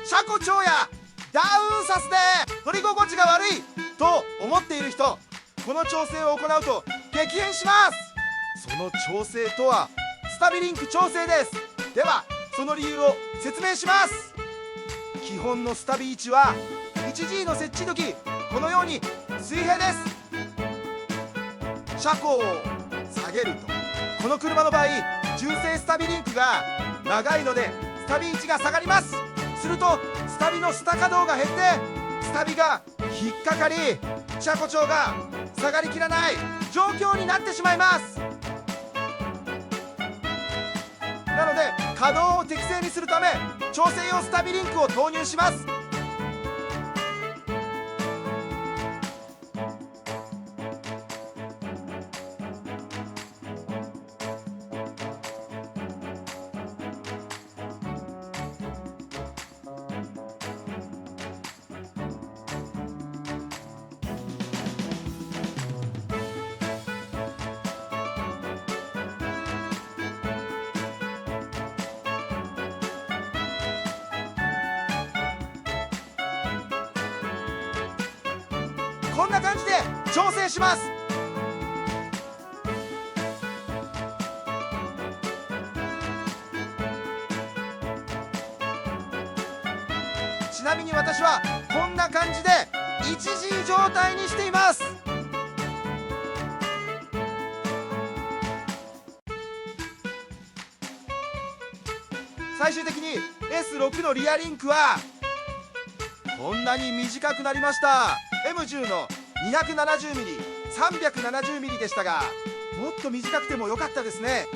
車庫長やダウンサスで乗り心地が悪いと思っている人、この調整を行うと激変します。その調整とはスタビリンク調整です。ではその理由を説明します。基本のスタビ位置は 1G の設置時、このように水平です。車高を下げると、この車の場合純正スタビリンクが長いのでスタビ位置が下がります。するとスタビの下可動が減ってスタビが引っかかり、車庫長が下がりきらない状況になってしまいます。なので可動を適正にするため調整用スタビリンクを投入します。こんな感じで調整します。ちなみに私はこんな感じで 1G 状態にしています。最終的に S6 のリアリンクはこんなに短くなりました。 M10 の 270mm、370mm でしたが、もっと短くても良かったですね。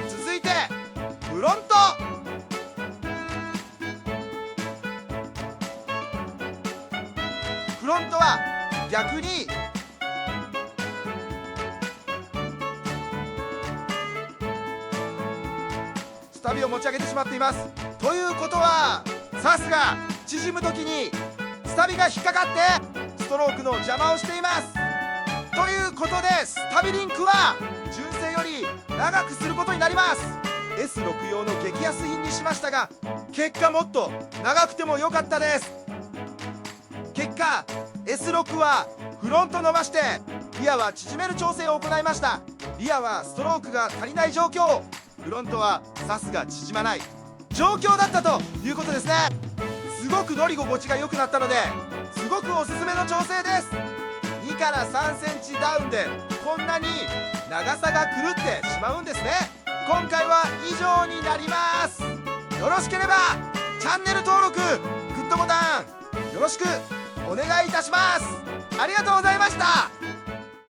続いてフロント。フロントは逆にスタビを持ち上げてしまっています。ということはサスが縮む時にスタビが引っかかってストロークの邪魔をしています。ということでスタビリンクは純正より長くすることになります。 S6 用の激安品にしましたが、結果もっと長くても良かったです。結果 S6 はフロント伸ばしてリアは縮める調整を行いました。リアはストロークが足りない状況、フロントはサスが縮まない状況だったということですね。すごく乗り心地が良くなったのですごくおすすめの調整です。2から3センチダウンでこんなに長さが狂ってしまうんですね。今回は以上になります。よろしければチャンネル登録、グッドボタンよろしくお願いいたします。ありがとうございました。